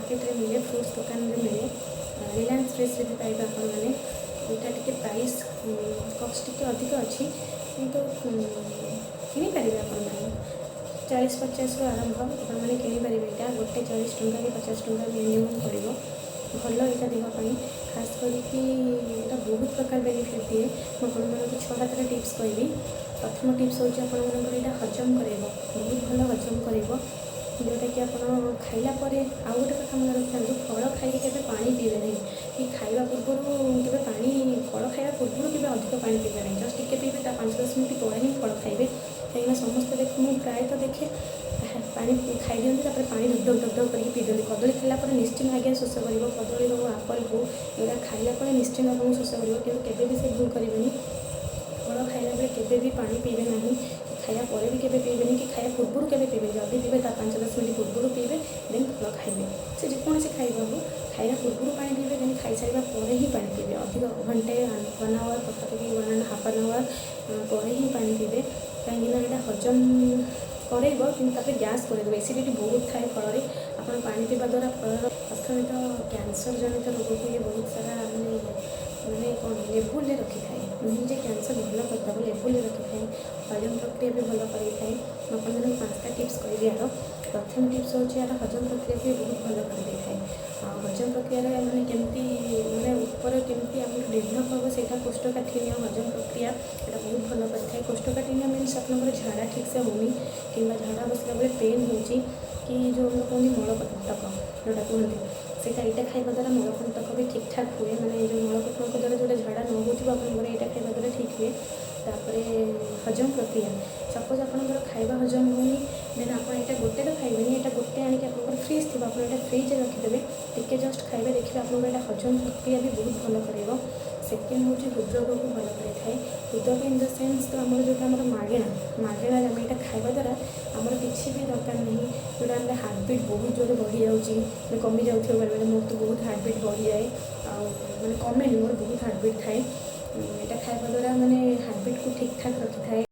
Market में मिले fruits दुकान में मिले रिलायंस फ्रेश भी पाइबे आपण मैंने यहाँ टी प्राइस कस्ट टी अधिक अच्छी किंतु किनीपर आपण 40-50 आरंभ आपने किनीपर यहाँ गोटे 40 टंका कि 50 टंका मिनिमम पड़ो भल यहाँ देहपाई खास करके यहाँ बहुत प्रकार बेनिफिट दिए मुझे 6-7 टिप्स कहबी। प्रथम टिप्स हूँ आपंकर हजम कर बहुत भल हजम कर जोटा कि आप खाइला आउ गोटे कथा मन रखिए फल खाई के पानी पीबे नहीं कि खावा पूर्व के पानी फल खावा पूर्व के अधिक पानी पीबे नहीं जस्ट टिके पीबे 5-10 मिनट पर ही फल खाइबे कहीं समस्त देख मुझे प्रायतः देखे पानी खाई दिखते पानी ढक ढक करके पी दिखते कदली खाला निश्चिंत आगे शोष कर कदली हो आपल हो यहाँ खाइला निश्चिंत आपको शोष कर केवे भी से भूल करेंगे फल खाइला बेले केवे भी पानी पीबे ना खाया पर भी केवे पीबे कि खाया पूर्व के पीबे जब पीबे 5-10 मिनट पूर्व पीबे देन फल खाइबे से जेकोसी खाइबा हो खाइला पूर्व पानी पीबे देन खाई सारा पर ही पानी पीबे अधिक घंटे 1 आवर पाखापाखि 1.5 आवर पर ही पानी पीबे कहीं यहाँ हजम करेब कि गैस कर एसिडिटी बहुत थाए फल आप पानी पीवा द्वारा फल प्रथम तो कैंसर जनित रोग को ये बहुत सारा मैंने कौन लेवल रखी थाए जे कैंसर भल करता लेवल रखी थाए हजम प्रक्रिया भी भल कर आपको 5टा टिप्स कह यार प्रथम टिप्स हूँ यार हजम प्रक्रिया भी बहुत भल कर थाए हजम प्रक्रिया मैंने केमती मैंने ऊपर केमती आम डेभलप हम से कोष्ठकाठिन्य हजम प्रक्रिया यहाँ बहुत भल कर कोष्ठकाठिन्य मीन्स आपंकर झाड़ा ठीक से होनी कि झाड़ा बसला बेले पेन हो कि जो कहते मलकंटक जोटा कहते सेटा यहाँ खाଇବା द्वारा मलकंटक भी ठीक ठाक हुए मैंने जो मलकंटक द्वारा जो झाड़ा न हो आपंकर यहाँ खाଇବା द्वारा ठीक हुए तापर हजम प्रक्रिया सपोज आपंकर खाଇବା हजम होनी देन आप यहाँ गोटे तो खाइबे यहाँ गोटे आनिक आप फ्रिज थी आप फ्रिज रखिदेवे टिके जस्ट खाइबे देखिए आप हजम प्रक्रिया भी बहुत भल कर सेकेंड हूँ हृदरोग को भल कर हृदरोग इन द सेन्स तो आम जो मागेणा आम यहाँ खाଇବା द्वारा आमर किसी भी दरकार नहीं जोटा आम हार्टबिट बहुत जोर बढ़ी जाऊँगी कमी जाऊँ बेले बेले मोर तो बहुत हार्टबिट बढ़ी जाए मैंने कमे मोर बहुत हार्टबिट थाए यहाँ खाଇବା द्वारा मैंने हार्टबिट को ठीक ठाक रखी थाए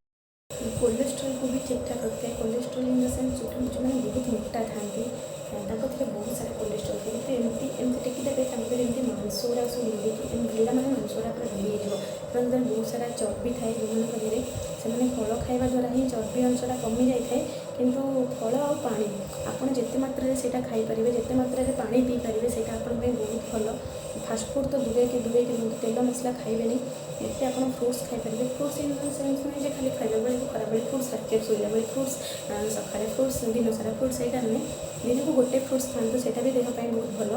कोलेस्ट्रोल को भी ठीक ठाक रखी है कोलेस्ट्रोल इन द सेन्स जो मैंने बहुत मोटा था बहुत सारा कोलेस्ट्रोल थे तो एमती एमती टेकिदेवे एमती मांसगुड़ा सब भिड़की भिड़ा मैंने मांसगुड़ा पूरा भिड़ी जाए बहुत सारा चर्बी थाए जो मैंने से फल खाଇବା द्वारा ही चर्बी अंशटा कमी जाए किंतु फल आ पानी आपड़ जिते मात्रा से खाईपारे जिते मात्रा पानी पी पारे से बहुत भल फास्टफुड तो दूरे के तेल मसला खाइबे नहीं ये आप फ्रुट्स खाईपारे फ्रुट्स इन सेन्स नहीं खाली खाइबा बेले खरा बेले फ्रुट्स रात शोला बेले फ्रुट्स सकाଳେ फ्रुट्स दिन सारा फ्रुट्स यहाँ नुहे दिन को गोटे फ्रुट्स खाते से भी देहपाई बहुत भल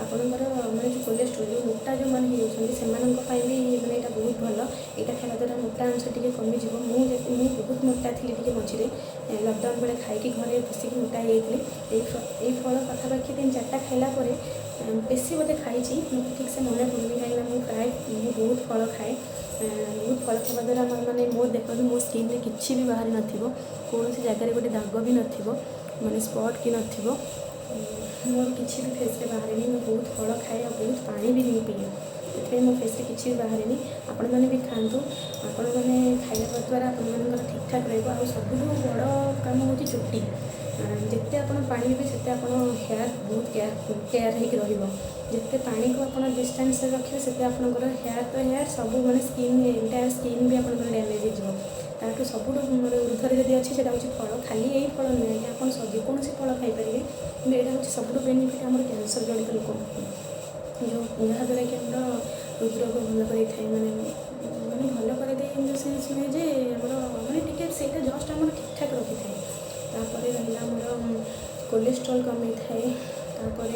आपंकर मैंने जो कोलेस्ट्रोल जो मोटा जो मैंने होती भी मैंने यहाँ बहुत भल यहाँ खावा द्वारा मोटा अंश टी कमिज मुझे बहुत मोटा थी मझे लकडाउन बेले खाई घरे बसिक मोटा यही फल पाखापाखि 3-4टा खाइलापर बेसी बोधे खाई मुझे ठीक से मन पड़ूनी कहीं प्राय बहुत फल खाए बहुत फल खावा द्वारा मैंने मोर देखो मो स्किन में किसी भी बाहरी नथिबो कौन जगह गोटे दाग भी नथिबो माने स्पॉट कि नथिबो मोर किसी भी फेस रे बाहर नहीं बहुत फल खाए और बहुत पानी भी नहीं पिए से मो फेस किसी भी बाहर आपण मैंने भी खातु आपण मैंने खाइबा द्वारा आप ठीक ठाक रहा सब बड़ काम हूँ चुट्टी जिते आप पानी भी से हेयर बहुत केयर होते पानी को आप डिस्टेंस रखिए से आपंकर हेयर तो हेयर सब मैंने स्किन एंटायर स्किन भी आप डैमेज हो ताठू सब ऊर्धर जब अच्छी से फल खाली यही फल नुहे कि आप जेकोसी फल खाईपारे कि यहाँ हूँ सब बेनिफिट आम कैंसर जड़ित लोक जो जहाद्वारा कि आम हृदरोग भल कर मैंने भल कर सेन्स नुहे जे मैंने टी से जस्ट आम ठीक ठाक रखी थाए तापर रहा मोर कोलेस्ट्रोल कमी थाए तापर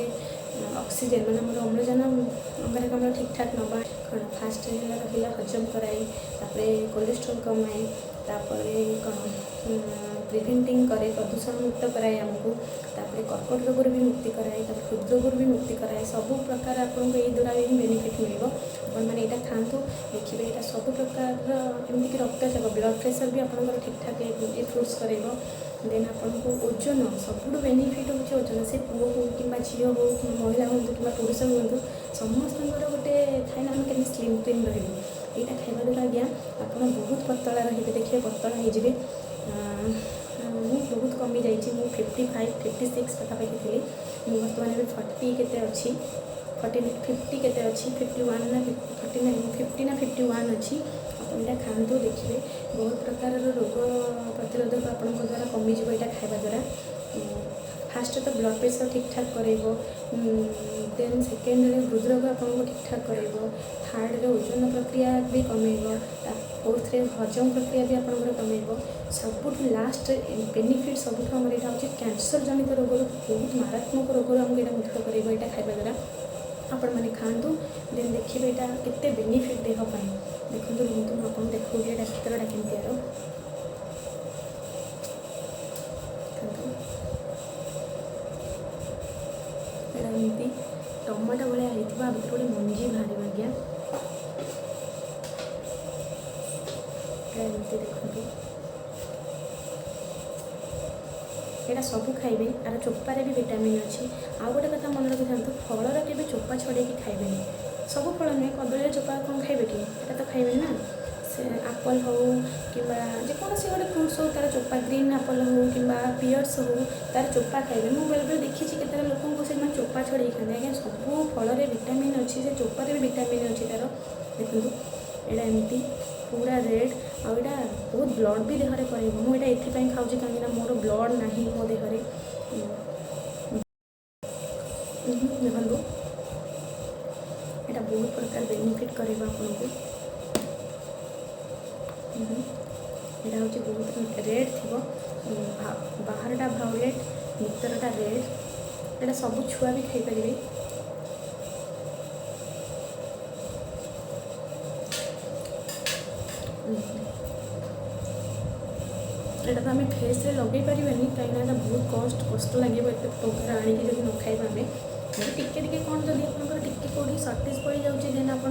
ऑक्सीजन मैंने मोर अम्लजान अंगारकाम्ल ठीक ठाक नवा कौन फास्ट रहा हजम कराए तापर कोलेस्ट्रोल कमाए तापर कौन प्रिवेंटिंग करे प्रदूषण मुक्त कराए आमको तापर कर्कट रोग भी मुक्ति कराए हृदरोग भी मुक्ति कराए सब प्रकार आपको ये द्वारा ही बेनिफिट मिल मैंने यहाँ खातु देखिए यहाँ सब प्रकार एमती रक्तचाप ब्लड प्रेशर भी आपंकर ठीक ठाक ये फ्रुट्स कर देन आपको ओजन सब बेनिफिट हूँ ओजन से पुओ हो कि झील हो महिला हूँ कि पुरुष हूँ समस्त गोटे थाए ना आम स्लिम ट्रिम रहा खाइबा द्वारा आज्ञा आप बहुत पतला रे देखिए पतला हो बहुत कमी जाइए। मु 55 56 पाखापाखि थी, मुझे बर्तमान भी 40 केते अच्छी 50 केते अच्छी 51 ना 49 50 ना 51 अच्छी। आप यहाँ खातु देखिए बहुत प्रकार रोग प्रतिरोधक आपण द्वारा कमिज यहाँ खावा द्वारा। फास्ट तो ब्लड प्रेशर ठीक ठाक करेबो, देन सेकेंड हृदरोग आपको ठीक ठाक करेबो, थर्ड ओजन प्रक्रिया भी कमेबो, फोर्थ हजम प्रक्रिया भी आपंकर कमेबो। सबुठ लास्ट बेनिफिट सबुठ आम यहाँ हूँ कैंसर जनित रोग बहुत मारात्मक रोग आमको यहाँ मुक्त कर यहाँ खाଇବା द्वारा। आपण मैंने खातु देन देखिए यहाँ केते बेनिफिट देहपाई देखो रुहतु मुझे देखा भितरटा केमती एमती टमाटो भाया होता भितर गोटे मंजी बाहर आज्ञा एमती देखो यहाँ सबू खाइबे यार चोपारे भी विटामिन अच्छी। आउ गोटे कथा मन रखी था फलर के चोपा छड़े खाइबे सब फल नुहे कदली चोपा कौन खाइबे कि एटा तो खाइबे ना से आप्पल हो कि जेकोसी गोटे फ्रुट्स हो तार चोपा ग्रीन आप्पल हो कि पियर्स हो तार चोपा खाइबे। मुझे बेले बेले देखी केते लोक से चोपा छड़े खाते आज्ञा सब फल विटामिन अच्छी से चोपारे भी विटामिन अच्छी तार देखो यहाँ एमती पूरा रेड आ बहुत ब्लड भी देहरे कर मुझे ये खाऊँ कहीं मोर ब्लड ना मो देहरे देखो यहाँ बहुत प्रकार बेनिफिट कर आपको। यहाँ हूँ बहुत रेड थी बाहरटा भायोलेट भितरटा रेड यहाँ सब छुआ भी खाई पारे। यहाँ तो आम फेस लगे पारे कहीं बहुत कष्ट लगे एत टकर आणिक जब न खाइबा आम टिके कौन जब आप कौटी सर्टेज पड़ जाऊँगी देन आप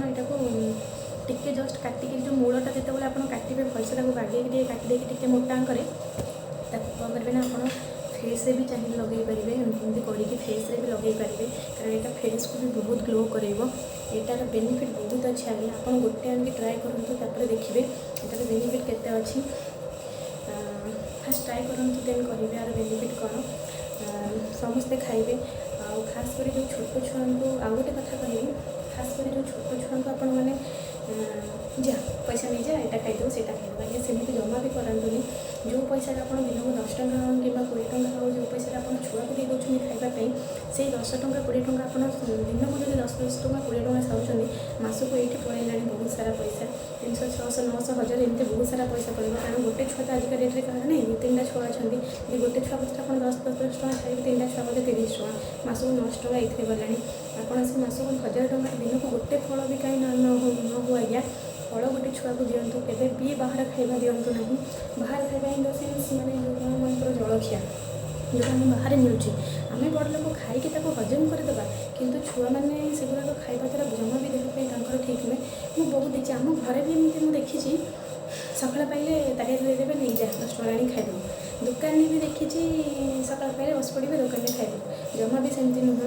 टे जस्ट काटिक जो मूलटा जिते आप काटे भलसे बागे काटिदे टे मोटा करे कौन करेंगे ना आप फेस भी चाहिए लगे पारे एमती करके फेस भी लगे पारे कारण यहाँ फेस को भी बहुत ग्लो करेबो। एटार बेनिफिट बहुत अच्छे आगे आप गोटे आगे ट्राए करूँ देखिए यार बेनिफिट केते अच्छी। फास्ट ट्राए करूँ देन करेंगे यार बेनिफिट कौन समस्ते खाइबे। खास कर जो छोट छुआ को आउ गोटे कथा कहबी खास कर जो छोट छुआ को आपण मैंने जा पैसा नहीं जा यहाँ खाईदेव से खाईदेव आज्ञा सेमती जमा भी करातुनि। जो पैसा आप दिन को 10 टଙ୍କା हो कि 20 टଙ୍କା हो जो पैसा आप छुआ को देदें खावाई से 10 टଙ୍କା 20 टଙ୍କା आप दिन को जो 10 टଙ୍କା 20 टଙ୍କା खाऊँ मासक ये पड़ेगा बहुत सारा पैसा 300 600 900 1000 एमती बहुत सारा पैसा पड़े कारण गोटे छुआ तो आजिका डेट्रे कहा नहीं 2-3टा छुआ अच्छा गोटे छुआ पचर आप 10-10 टଙ୍କା खाइए 3टा छुआ बोले 30 टଙ୍କା मासक 900 टଙ୍କା ये गलानी आपड़ से मासक 1000 टଙ୍କା दिन को गोटे फल भी कहीं न हो आज्ञा फल गोटे छुआ को दिंतु केवे भी बाहर खाଇବା दिंतु ना बाहर खाଇବା इन द सेन्स माने जो जलखिया जो आम बाहर मिलूँ आम बड़ लोग खाई हजम करदे किंतु छुआ मैंने से गुड़ाक खाଇବା द्वारा जमा भी देहपाई ठीक नुहे। मुझे बहुत देखिए आम घर भी एमती मुझे देखी सकाल पाइले ताके देदेवे नहीं जा 10 टଙ୍କା आनी खाईदेव दुकान में भी देखी सकाल पाइले बस पड़े दुकान में खाईदेव जमा भी सेमती नुह।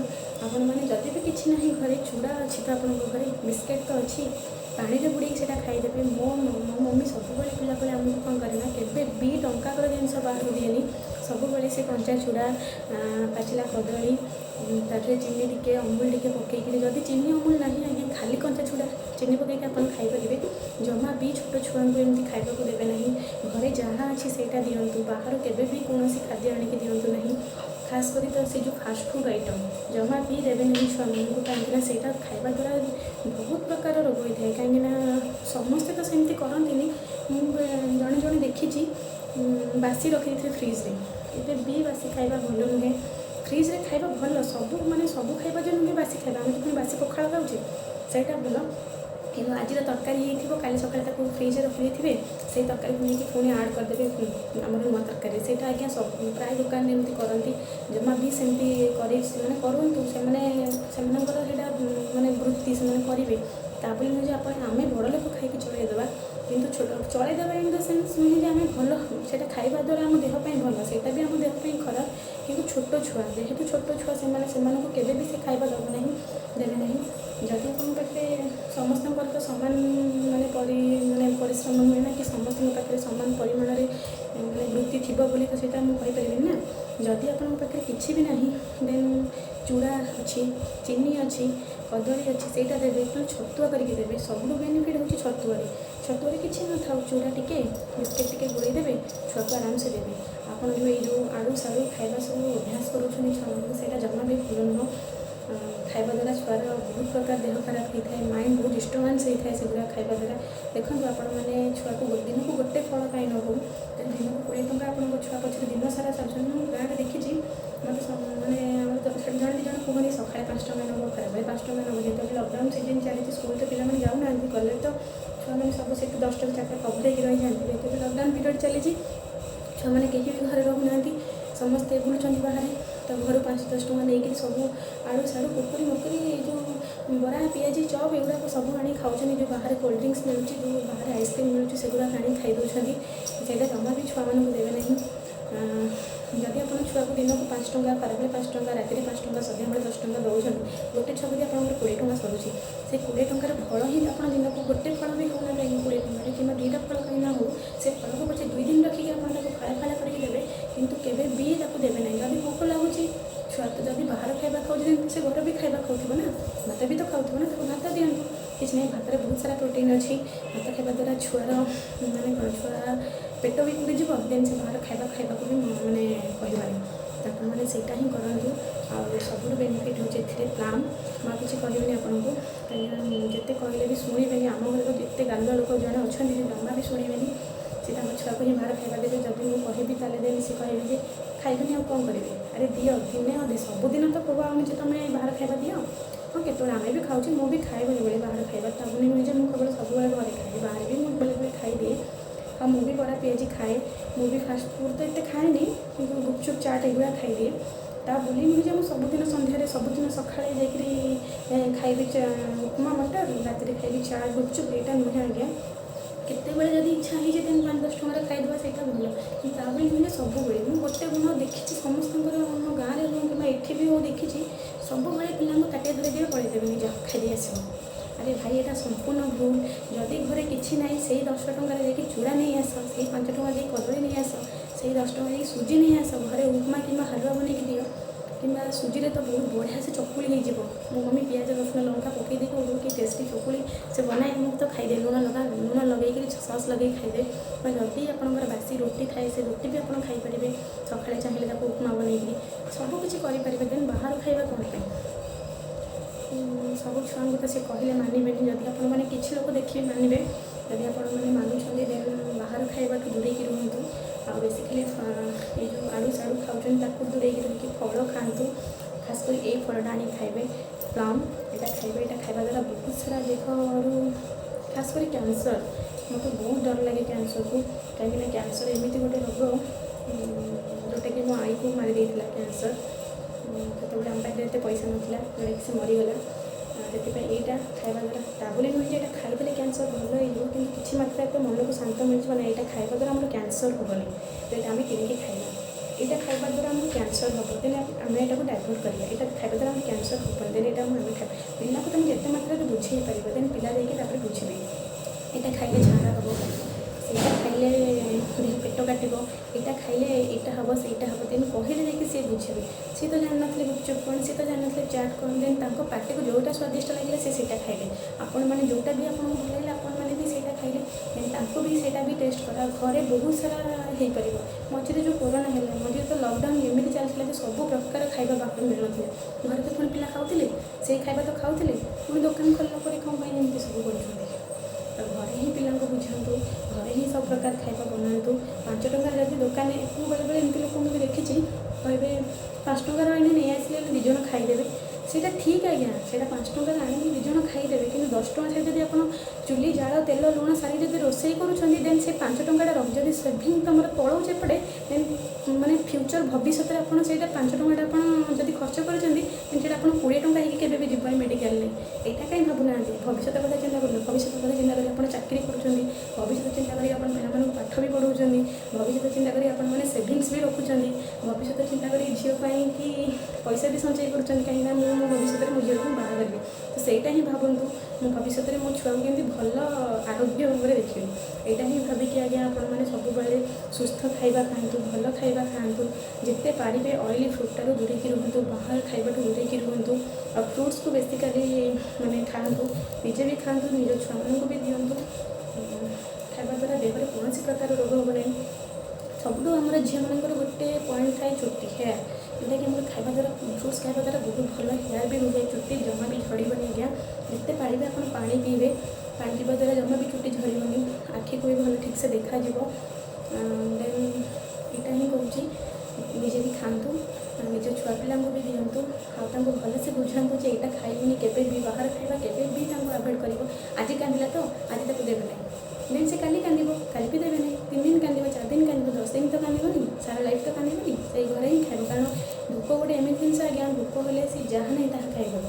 आपण मैंने जदि भी किसी ना घरे चूड़ा अच्छी तो आप घरे बिस्केट तो अच्छी पानी में बुड़े से खाईदेवे। मो मम्मी सब पिला आमको कौन करेना केवे भी टंकार जिन बाहर दिएनि सब से कंचा चूड़ा पाचिला कदली तारे चीनी टिके अमूल टिके पकईकि जदि चीनी अमूल ना आज्ञा खाली कंचा चूड़ा चीनी पकईकि आप खाईपारे जमा भी छोट छुआ को एमती खाइबा को देवे ना घरे जहाँ अच्छी से दिंतु बाहर केवे भी कौन खाद्य आणिक दिंतु ना खास करी तो से जो फास्ट फूड आइटम जमा भी देवे नहीं छुआ को कहीं से खाଇବା द्वारा बहुत प्रकार रोग होता है कहीं समस्ते तो सेमती करती जड़े जड़े देखी बासी रखी थे फ्रिज रे भी बासी खाଇବା भल नुहे फ्रिज रे खाଇବା भल सब माने सब खाଇବା जो नुहे बासी खाଇବା आम तो बासी पखाड़ खाऊे से भल कि आज तरकारी हो काली सकाଳେ फ्रिज रखी थे से तरकारी को लेकिन पुणी आड करदे आम नुआ तरकारी से आज्ञा सब प्राय दुकान एमती करती जमा भी सेमती मैंने करूँ से माने वृत्ति से करेंगे ताबले नुहे आप आम बड़ लोक खाई चलईदेवा किंतु छोट चलईदेवा इन द सेन्स नुहे जे आम भल से खाଇବା द्वारा आम देहपाई भल से भी आम देहपाई खराब किंतु छोट छुआ जेहेतु छोट छुआ से केवे भी से खाଇବା दब ना देवे ना जदि तुम पाखे समस्त तो सामान माने परिश्रम नुहे ना कि समस्त पाखे सामान परिमाण ମାନେ ବୃତ୍ତି ଥିବ ବୋଲି ତ ସେଇଟା ମୁଁ କହିପାରିବିନି ନା। ଯଦି ଆପଣଙ୍କ ପାଖରେ କିଛି ବି ନାହିଁ ଦେନ୍ ଚୁଡ଼ା ଅଛି, ଚିନି ଅଛି, କଦଳୀ ଅଛି, ସେଇଟା ଦେବେ। ତେଣୁ ଛତୁଆ କରିକି ଦେବେ। ସବୁଠୁ ବେନିଫିଟ୍ ହେଉଛି ଛତୁଆରେ। ଛତୁଆରେ କିଛି ନଥାଉ, ଚୁଡ଼ା ଟିକେ ବିସ୍କେଟ୍ ଟିକେ ଗୋଳେଇ ଦେବେ, ଛୁଆକୁ ଆରାମସେ ଦେବେ। ଆପଣ ଯେଉଁ ଆଳୁ ସାଳୁ ଖାଇବା ସବୁ ଅଭ୍ୟାସ କରୁଛନ୍ତି ଛୁଆମାନଙ୍କୁ, ସେଇଟା ଜମା ବି ଭଲ ନୁହଁ। ଖାଇବା ଦ୍ୱାରା ଛୁଆର ବହୁତ ପ୍ରକାର ଦେହ ଖରାପ ହୋଇଥାଏ, ମାଇଣ୍ଡ ବହୁତ ଡିଷ୍ଟର୍ବାନ୍ସ ହୋଇଥାଏ ସେଗୁଡ଼ା ଖାଇବା ଦ୍ୱାରା। ଦେଖନ୍ତୁ ଆପଣମାନେ ଛୁଆକୁ ଦିନକୁ ଗୋଟେ ଫଳ କାହିଁ ନ ହଉ, ଦିନକୁ 20 ଟଙ୍କା ଆପଣଙ୍କ ଛୁଆ ପଛରେ ଦିନ ସାରା ଚାଲୁଛନ୍ତି। ମୁଁ ଗାଁରେ ଦେଖିଛି, ମୋତେ ମାନେ ଆମର ଜଣେ ଦୁଇ ଜଣ କୁହନ୍ତି ସକାଳେ 5 ଟଙ୍କା ନେବ, ଖରାବେଳେ 5 ଟଙ୍କା ନେବ। ଯେତେବେଳେ ଲକଡାଉନ୍ ସିଜିନ୍ ଚାଲିଛି, ସ୍କୁଲ ତ ପିଲାମାନେ ଯାଉନାହାନ୍ତି, କଲେଜ ତ ଛୁଆମାନେ ସବୁ ସେଠି 10ଟାରୁ 4ଟା କଭର ହେଇକି ରହିଯାଆନ୍ତି। ଯେତେବେଳେ ଲକଡାଉନ୍ ପିରିୟଡ଼ ଚାଲିଛି, ଛୁଆମାନେ କେହି ବି ଘରେ ରହୁନାହାନ୍ତି, ସମସ୍ତେ ବୁଲୁଛନ୍ତି ବାହାରେ। ତ ଘରୁ 5-10 ଟଙ୍କା ନେଇକିରି ସବୁ ଆଳୁ ସାଳୁ କୁରକୁରି ମୁରକୁରି, ଏଇ ଯେଉଁ ବରା ପିଆଜି ଚପ୍ ଏଗୁଡ଼ାକ ସବୁ ଆଣି ଖାଉଛନ୍ତି। ଯେଉଁ ବାହାରେ କୋଲ୍ଡ ଡ୍ରିଙ୍କସ୍ ମିଳୁଛି, ଯେଉଁ ବାହାରେ ଆଇସ୍କ୍ରିମ୍ ମିଳୁଛି, ସେଗୁଡ଼ାକ ଆଣି ଖାଇ ଦେଉଛନ୍ତି। ସେଇଟା ଜମା ବି ଛୁଆମାନଙ୍କୁ ଦେବେ ନାହିଁ। ଯଦି ଆପଣ ଛୁଆକୁ ଦିନକୁ 5 ଟଙ୍କା, ଖରାବେଳେ 5 ଟଙ୍କା, ରାତିରେ 5 ଟଙ୍କା, ସନ୍ଧ୍ୟାବେଳେ 10 ଟଙ୍କା ଦେଉଛନ୍ତି, ଗୋଟେ ଛୁଆକୁ ଯଦି ଆପଣଙ୍କର 20 ଟଙ୍କା ସରୁଛି, ସେ 20 ଟଙ୍କାର ଫଳ ହିଁ ଆପଣ ଦିନକୁ ଗୋଟେ ଫଳ ବି ହେଉନା କାହିଁକି 20 ଟଙ୍କାରେ, କିମ୍ବା 2ଟା ଫଳ କାହିଁ ନା ହେଉ, ସେ ଫଳକୁ ପଛେ 2 ଦିନ ରଖିକି ଆପଣ ତାକୁ ଫାଳେ ଫାଳେ କରିକି ଦେବେ, କିନ୍ତୁ କେବେ ବି ତାକୁ ଦେବେ ନାହିଁ। ଯଦି ଭୋକ ଲାଗୁଛି, ଛୁଆ ତ ଯଦି ବାହାର ଖାଇବା ଖାଉଛି, ସେ ଘର ବି ଖାଇବା ଖାଉଥିବ ନା, ଭାତ ବି ତ ଖାଉଥିବ ନା, ତାକୁ ଭାତ ଦିଅନ୍ତୁ। କିଛି ନାହିଁ, ଭାତରେ ବହୁତ ସାରା ପ୍ରୋଟିନ୍ ଅଛି। ଭାତ ଖାଇବା ଦ୍ୱାରା ଛୁଆର ମାନେ କ'ଣ, ଛୁଆ ପେଟ ବି ପୁରିଯିବ, ଦେନ୍ ସେ ବାହାର ଖାଇବାକୁ ବି ମାନେ କହିବାନି। ତ ଆପଣମାନେ ସେଇଟା ହିଁ କରନ୍ତୁ। ଆଉ ସବୁଠୁ ବେନିଫିଟ୍ ହେଉଛି ଏଥିରେ ପ୍ଲାମ୍। ମୁଁ ଆଉ କିଛି କହିବିନି ଆପଣଙ୍କୁ, କାହିଁକିନା ଯେତେ କହିଲେ ବି ଶୁଣିବେନି। ଆମ ଘରେ ତ ଯେତେ ଗାଲୁଆ ଲୋକ ଜଣେ ଅଛନ୍ତି, ସେ ଜମା ବି ଶୁଣିବେନି। ସେ ତାଙ୍କ ଛୁଆକୁ ହିଁ ବାହାର ଖାଇବା ଦେବେ। ଯଦି ମୁଁ କହିବି ତାହେଲେ ଦେନ୍ ସେ କହିବେ ଯେ ଖାଇବେନି, ଆଉ କ'ଣ କରିବେ? ଆରେ ଦିଅ, ଦିନେ ଅଧେ, ସବୁଦିନ ତ ପ୍ରଭାବ ଯେ ତମେ ବାହାର ଖାଇବା ଦିଅ। ହଁ, କେତେବେଳେ ଆମେ ବି ଖାଉଛୁ, ମୁଁ ବି ଖାଏ ବେଳେବେଳେ ବାହାର ଖାଇବା। ତା ବୋଲି ନୁହେଁ ଯେ ମୁଁ କେବଳ ସବୁବେଳେ ଘରେ ଖାଏ, ବାହାରେ ବି ମୁଁ ବେଳେବେଳେ ଖାଇଦିଏ। ଆଉ ମୁଁ ବି ବରା ପିଆଜି ଖାଏ, ମୁଁ ବି ଫାଷ୍ଟଫୁଡ଼୍ ତ ଏତେ ଖାଏନି, କିନ୍ତୁ ଗୁପଚୁପ୍ ଚାଟ୍ ଏଗୁଡ଼ା ଖାଇଦିଏ। ତା ବୋଲି ନୁହେଁ ଯେ ମୁଁ ସବୁଦିନ ସନ୍ଧ୍ୟାରେ, ସବୁଦିନ ସକାଳେ ଯାଇକରି ଖାଇବି ଉପମା ମଟର, ରାତିରେ ଖାଇବି ଚାଟ୍ ଗୁପଚୁପ୍, ଏଇଟା ନୁହେଁ ଆଜ୍ଞା। କେତେବେଳେ ଯଦି ଇଚ୍ଛା ହେଇଛି ଦେନ୍ 5-10 ଟଙ୍କାରେ ଖାଇଦେବା, ସେଇଟା ଭଲ। କିନ୍ତୁ ତା ବୋଲି ନୁହେଁ ଯେ ସବୁବେଳେ। ମୁଁ ଗୋଟେ ଗୁଣ ଦେଖିଛି ସମସ୍ତଙ୍କର, ଆମ ଗାଁରେ ହଉ କିମ୍ବା ଏଠି ବି ହଉ, ଦେଖିଛି ସବୁବେଳେ ପିଲାଙ୍କୁ ତାଟିଆ ଧରେଇ ଦେବେ, ପଳେଇ ଦେବେ, ନିଜ ଖାଇଦେଇ ଆସିବ। ଆରେ ଭାଇ, ଏଇଟା ସମ୍ପୂର୍ଣ୍ଣ ଭୁଲ। ଯଦି ଘରେ କିଛି ନାହିଁ, ସେଇ 10 ଟଙ୍କାରେ ଯାଇକି ଚୁଡ଼ା ନେଇ ଆସ, ସେଇ 5 ଟଙ୍କା ଦେଇ କଦଳୀ ନେଇ ଆସ, ସେଇ 10 ଟଙ୍କା ଦେଇକି ସୁଜି ନେଇ ଆସ, ଘରେ ଉପମା କିମ୍ବା ହାଲୁଆ ବନେଇକି ଦିଅ। କିମ୍ବା ସୁଜିରେ ତ ବହୁତ ବଢ଼ିଆ ସେ ଚକୁଳି ହେଇଯିବ। ମୋ ମମ୍ମି ପିଆଜ ରସୁଣ ଲଙ୍କା ପକାଇ ଦେଇକି କି ଟେଷ୍ଟି ଚକୁଳି ସେ ବନାଏ, ମୁଁ ତ ଖାଇଦିଏ। ଲୁଣ ଲଗେଇକିରି ସସ୍ ଲଗେଇକି ଖାଇଦିଏ। ଯଦି ଆପଣଙ୍କର ବାସି ରୁଟି ଥାଏ, ସେ ରୁଟି ବି ଆପଣ ଖାଇପାରିବେ। ସକାଳେ ଚାହିଁଲେ ତାକୁ ଉପମା ବନେଇକିରି ସବୁକିଛି କରିପାରିବେ। ଦେନ୍ ବାହାର ଖାଇବା କ'ଣ ପାଇଁ? ସବୁ ଛୁଆଙ୍କୁ ତ ସେ କହିଲେ ମାନିବେନି। ଯଦି ଆପଣମାନେ କିଛି ଲୋକ ଦେଖିବେ ମାନିବେ, ଯଦି ଆପଣମାନେ ମାନୁଛନ୍ତି ଦେନ୍ ବାହାର ଖାଇବାଠୁ ଦୂରେଇକି ରୁହନ୍ତୁ। ଆଉ ବେସିକାଲି ଏଇ ଯେଉଁ ଆଳୁ ସାଳୁ ଖାଉଛନ୍ତି, ତାକୁ ଦୂରେଇକି ରହିକି ଫଳ ଖାଆନ୍ତୁ। ଖାସ୍ କରି ଏଇ ଫଳଟା ଆଣି ଖାଇବେ, ପ୍ଲମ୍। ଏଇଟା ଖାଇବେ। ଏଇଟା ଖାଇବା ଦ୍ୱାରା ବହୁତ ସାରା ଦେହରୁ, ଖାସ୍ କରି କ୍ୟାନ୍ସର, ମୋତେ ବହୁତ ଡର ଲାଗେ କ୍ୟାନ୍ସରକୁ। କାହିଁକିନା କ୍ୟାନ୍ସର ଏମିତି ଗୋଟେ ରୋଗ ଯେଉଁଟାକି ମୋ ଆଈକୁ ମାରି ଦେଇଥିଲା କ୍ୟାନ୍ସର। ସେତେବେଳେ ଆମ ପାଖରେ ଏତେ ପଇସା ନଥିଲା, ଯେଉଁଟାକି ସେ ମରିଗଲା। ସେଥିପାଇଁ ଏଇଟା ଖାଇବା ଦ୍ୱାରା, ତା ବୋଲି ନୁହେଁ ଯେ ଏଇଟା ଖାଇଦେଲେ କ୍ୟାନ୍ସର ଭଲ ହେଇଯିବ, କିନ୍ତୁ କିଛି ମାତ୍ରାରେ ତ ମନକୁ ଶାନ୍ତ ମିଳିଯିବ ନା, ଏଇଟା ଖାଇବା ଦ୍ୱାରା ଆମର କ୍ୟାନ୍ସର ହେବନି, ତ ଏଇଟା ଆମେ କିଣିକି ଖାଇବା। ଏଇଟା ଖାଇବା ଦ୍ୱାରା ଆମକୁ କ୍ୟାନ୍ସର ହେବ, ଦେନ୍ ଆମେ ଏଇଟାକୁ ଡାଇଭର୍ଟ କରିବା। ଏଇଟା ଖାଇବା ଦ୍ୱାରା ଆମର କ୍ୟାନ୍ସର ହେବନି, ଦେନ୍ ଏଇଟା ଆମେ ଖାଇବା। ପିଲାକୁ ତୁମେ ଯେତେ ମାତ୍ରାରେ ବୁଝେଇ ପାରିବ, ଦେନ୍ ପିଲା ଯାଇକି ତାପରେ ବୁଝିବେ। ଏଇଟା ଖାଇଲେ ଝାଡ଼ା ହେବ, ସେଇଟା ଖାଇଲେ ଦେହ ପେଟ କାଟିବ, ଏଇଟା ଖାଇଲେ ଏଇଟା ହେବ, ସେଇଟା ହେବ, ଦେନ୍ କହିଲେ ଯାଇକି ସିଏ ବୁଝିବେ। ସିଏ ତ ଜାଣିନଥିଲେ ଗୁପଚୁପ୍ କ'ଣ, ସିଏ ତ ଜାଣିନଥିଲେ ଚାଟ୍ କ'ଣ, ଦେନ୍ ତାଙ୍କ ପାଟିକୁ ଯେଉଁଟା ସ୍ୱାଦିଷ୍ଟ ଲାଗିଲା ସେ ସେଇଟା ଖାଇଲେ। ଆପଣମାନେ ଯେଉଁଟା ବି ଆପଣଙ୍କୁ ଭଲ ଲାଗିଲା, ଆପଣମାନେ ବି ସେଇଟା ଖାଇଲେ, ଦେନ୍ ତାଙ୍କୁ ବି ସେଇଟା ବି ଟେଷ୍ଟ କରା। ଘରେ ବହୁତ ସାରା ହେଇପାରିବ। ମଝିରେ ଯେଉଁ କୋରୋନା ହେଲା, ମଝିରେ ତ ଲକଡାଉନ୍ ଏମିତି ଚାଲିଥିଲା ଯେ ସବୁ ପ୍ରକାର ଖାଇବା ବାହାରୁ ମିଳୁନଥିଲା। ଘରେ ତ ପୁଣି ପିଲା ଖାଉଥିଲେ, ସେଇ ଖାଇବା ତ ଖାଉଥିଲେ, ପୁଣି ଦୋକାନ ଖୋଲିଲା ପରେ କ'ଣ ପାଇଁ ଏମିତି ସବୁ କରୁଛନ୍ତି? ତ ଘରେ ହିଁ ପିଲାଙ୍କୁ ବୁଝାନ୍ତୁ, ଘରେ ହିଁ ସବୁ ପ୍ରକାର ଖାଇବା ବନାନ୍ତୁ। 5 ଟଙ୍କାରେ ଯଦି ଦୋକାନରେ, ମୁଁ ବେଳେବେଳେ ଏମିତି ଲୋକଙ୍କୁ ବି ଦେଖିଛି, କହିବେ 5 ଟଙ୍କାର ଆଣି ନେଇ ଆସିଲେ 2 ଜଣ ଖାଇଦେବେ। ସେଇଟା ଠିକ୍ ଆଜ୍ଞା, ସେଇଟା 5 ଟଙ୍କାରେ ଆଣିକି 2 ଜଣ ଖାଇଦେବେ, କିନ୍ତୁ 10 ଟଙ୍କାରେ ଯଦି ଆପଣ ଚୁଲି ଜାଳ ତେଲ ଲୁଣ ସାରି ଯଦି ରୋଷେଇ କରୁଛନ୍ତି, ଦେନ୍ ସେ 5 ଟଙ୍କାଟା ଯଦି ସେଭିଂ ତୁମର ପଳାଉଛି ଏପଟେ, ଦେନ୍ ମାନେ ଫ୍ୟୁଚର ଭବିଷ୍ୟତରେ ଆପଣ ସେଇଟା 5 ଟଙ୍କାଟା ଆପଣ ଯଦି ଖର୍ଚ୍ଚ କରୁଛନ୍ତି, ଦେନ୍ ସେଇଟା ଆପଣ 20 ଟଙ୍କା ହେଇକି କେବେ ବି ଯିବନି ମେଡ଼ିକାଲରେ। ଏଇଟା କାହିଁ ଭାବୁନାହାନ୍ତି? ଭବିଷ୍ୟତ କଥା ଚିନ୍ତା କରନ୍ତୁ। ଭବିଷ୍ୟତ କଥା ଚିନ୍ତା କରି ଆପଣ ଚାକିରି କରୁଛନ୍ତି, ଭବିଷ୍ୟତ ଚିନ୍ତା କରି ଆପଣ ପିଲାମାନଙ୍କୁ ପାଠ ବି ପଢ଼ାଉଛନ୍ତି, ଭବିଷ୍ୟତ ଚିନ୍ତା କରି ଆପଣମାନେ ସେଭିଙ୍ଗସ୍ ବି ରଖୁଛନ୍ତି, ଭବିଷ୍ୟତ ଚିନ୍ତା କରି ଝିଅ ପାଇଁ କି ପଇସା ବି ସଞ୍ଚୟ କରୁଛନ୍ତି। କାହିଁକିନା ମୁଁ ମୋ ଭବିଷ୍ୟତରେ ମୋ ଝିଅକୁ ବାହା କରିବି, ତ ସେଇଟା ହିଁ ଭାବନ୍ତୁ। ମୁଁ ଭବିଷ୍ୟତରେ ମୋ ଛୁଆକୁ କେମିତି ଭଲ ଆରୋଗ୍ୟ ଭାବରେ ଦେଖିବେ। ଏଇଟା ହିଁ ଭାବିକି ଆଜ୍ଞା ଆପଣମାନେ ସବୁବେଳେ ସୁସ୍ଥ ଖାଇବା ଖାଆନ୍ତୁ, ଭଲ ଖାଇବା ଖାଆନ୍ତୁ, ଯେତେ ପାରିବେ ଅଏଲି ଫୁଡ଼୍ଠାରୁ ଦୂରେଇକି ରୁହନ୍ତୁ, ବାହାର ଖାଇବାଠୁ ଦୂରେଇକି ରୁହନ୍ତୁ। ଆଉ ଫ୍ରୁଟ୍ସକୁ ବେସିକାଲି ମାନେ ଖାଆନ୍ତୁ, ନିଜେ ବି ଖାଆନ୍ତୁ, ନିଜ ଛୁଆମାନଙ୍କୁ ବି ଦିଅନ୍ତୁ। ଖାଇବା ଦ୍ୱାରା ଦେହରେ କୌଣସି ପ୍ରକାର ରୋଗ ହେବ ନାହିଁ। ସବୁଠୁ ଆମର ଝିଅମାନଙ୍କର ଗୋଟେ ପଏଣ୍ଟ ଥାଏ ଚୁଟି, ହେୟାର, ଯେଉଁଟାକି ଆମର ଖାଇବା ଦ୍ୱାରା ଫ୍ରୁଟ୍ସ ଖାଇବା ଦ୍ୱାରା ବହୁତ ଭଲ ହେୟାର ବି ରୁହେ, ଚୁଟି ଜମା ବି ଝଡ଼ିବନି ଆଜ୍ଞା। ଯେତେ ପାରିବେ ଆପଣ ପାଣି ପିଇବେ, ପାଣି ପିଇବା ଦ୍ୱାରା ଜମା ବି ଚୁଟି ଝଡ଼ିବନି, ଆଖିକୁ ବି ଭଲ ଠିକ୍ସେ ଦେଖାଯିବ। ଦେନ୍ ଏଇଟା ହିଁ କହୁଛି, ନିଜେ ବି ଖାଆନ୍ତୁ, ନିଜ ଛୁଆ ପିଲାଙ୍କୁ ବି ଦିଅନ୍ତୁ, ଆଉ ତାଙ୍କୁ ଭଲସେ ବୁଝାନ୍ତୁ ଯେ ଏଇଟା ଖାଇବୁନି, କେବେ ବି ବାହାର ଖାଇବା କେବେ ବି ତାଙ୍କୁ ଆଭଏଡ଼ କରିବ। ଆଜି କାନ୍ଦିଲା ତ ଆଜି ତାକୁ ଦେବେ ନାହିଁ, ଦେନ୍ ସେ କାଲି କାନ୍ଦିବ, କାଲି ବି ଦେବେ ନାହିଁ, 3 ଦିନ କାନ୍ଦିବ, 4 ଦିନ କାନ୍ଦିବ, 10 ଦିନ ତ କାନ୍ଦିବନି, ସାରା ଲାଇଫ୍ ତ କାନ୍ଦିବନି, ସେଇ ଘରେ ହିଁ ଖାଇବ। କାରଣ ଭୋକ ଗୋଟେ ଏମିତି ଜିନିଷ ଆଜ୍ଞା, ଭୋକ ହେଲେ ସେ ଯାହା ନାହିଁ ତାହା ଖାଇଦେବ।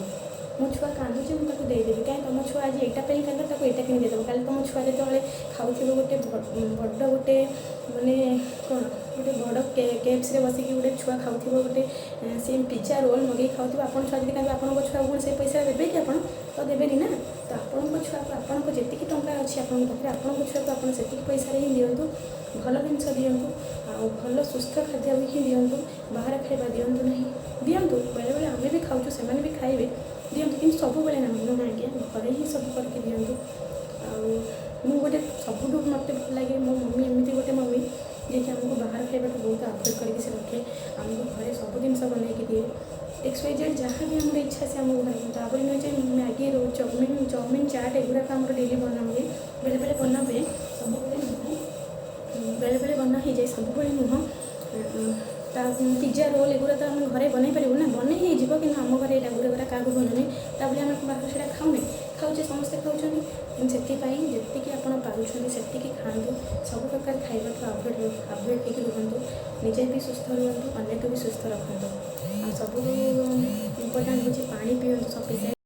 ମୋ ଛୁଆ କାନ୍ଦୁଛି ମୁଁ ତାକୁ ଦେଇଦେବି, କାହିଁ ତୁମ ଛୁଆ ଆଜି ଏଇଟା ପାଇଁ କାନ୍ଦ, ତାକୁ ଏଇଟା କିଣି ଦେଇଦେବ। କାଲି ତୁମ ଛୁଆ ଯେତେବେଳେ ଖାଉଥିବ ଗୋଟେ ବଡ଼ ଗୋଟେ ମାନେ କ'ଣ ଗୋଟେ ବଡ଼ କେଏଫ୍ସିରେ ବସିକି ଗୋଟେ ଛୁଆ ଖାଉଥିବ, ଗୋଟେ ସେ ପିଜ୍ଜା ରୋଲ୍ ମଗେଇ ଖାଉଥିବ, ଆପଣ ଛୁଆ ଯଦି କାନ୍ଦିବ ଆପଣଙ୍କ ଛୁଆକୁ ପୁଣି ସେ ପଇସା ଦେବେ କି ଆପଣ? ତ ଦେବେନି ନା। ତ ଆପଣଙ୍କ ଛୁଆକୁ ଆପଣଙ୍କ ଯେତିକି ଟଙ୍କା ଅଛି ଆପଣଙ୍କ ପାଖରେ, ଆପଣଙ୍କ ଛୁଆକୁ ଆପଣ ସେତିକି ପଇସାରେ ହିଁ ଦିଅନ୍ତୁ, ଭଲ ଜିନିଷ ଦିଅନ୍ତୁ, ଆଉ ଭଲ ସୁସ୍ଥ ଖାଦ୍ୟ ହିଁ ଦିଅନ୍ତୁ, ବାହାର ଖାଇବା ଦିଅନ୍ତୁ ନାହିଁ। ଦିଅନ୍ତୁ, ବେଳେବେଳେ ଆମେ ବି ଖାଉଛୁ, ସେମାନେ ବି ଖାଇବେ, ଦିଅନ୍ତୁ, କିନ୍ତୁ ସବୁବେଳେ ନୁହଁ ଆଜ୍ଞା, ଘରେ ହିଁ ସବୁ କରିକି ଦିଅନ୍ତୁ। ଆଉ ମୁଁ ଗୋଟେ ସବୁଠୁ ମୋତେ ଭଲ ଲାଗେ, ମୋ ମମି ଏମିତି ଗୋଟେ ମମି ଯିଏକି ଆମକୁ ବାହାର ଖାଇବାଠୁ ବହୁତ ଆଭଏଡ଼ କରିକି ସେ ରଖେ, ଆମକୁ ଘରେ ସବୁ ଜିନିଷ ବନେଇକି ଦିଏ। XYZ ଯାହା ବି ଆମର ଇଚ୍ଛା ସେ ଆମକୁ ବନେଇକି, ତାପରେ ନୁହେଁ ଯେ ମ୍ୟାଗି, ଚାଉମିନ୍, ଚାଟ୍ ଏଗୁଡ଼ାକ ଆମର ଡେଲି ବନା ହୁଏ, ବେଳେବେଳେ ବନା ହୁଏ, ସବୁବେଳେ ନୁହଁ, ବେଳେବେଳେ ବନା ହେଇଯାଏ, ସବୁବେଳେ ନୁହଁ। ତା ପିଜ୍ଜା ରୋଲ୍ ଏଗୁଡ଼ା ତ ଆମେ ଘରେ ବନେଇ ପାରିବୁ ନା, ବନେଇ ହେଇଯିବ, କିନ୍ତୁ ଆମ ଘରେ ଏଇଟା ଗୁଡ଼ା କାହାକୁ ଭଲ ନାହିଁ, ତାପରେ ଆମେ ବାହାରୁ ସେଇଟା ଖାଉନେ, ଖାଉଛେ, ସମସ୍ତେ ଖାଉଛନ୍ତି। କିନ୍ତୁ ସେଥିପାଇଁ ଯେତିକି ଆପଣ ପାରୁଛନ୍ତି ସେତିକି ଖାଆନ୍ତୁ, ସବୁ ପ୍ରକାର ଖାଇବାଠୁ ଆଭଏଡ଼ ହେଇକି ରୁହନ୍ତୁ, ନିଜେ ବି ସୁସ୍ଥ ରୁହନ୍ତୁ, ଅନ୍ୟକୁ ବି ସୁସ୍ଥ ରଖନ୍ତୁ। ଆଉ ସବୁଠୁ ଇମ୍ପୋର୍ଟାଣ୍ଟ ହେଉଛି ପାଣି ପିଅନ୍ତୁ ସଫିସିଏଣ୍ଟ।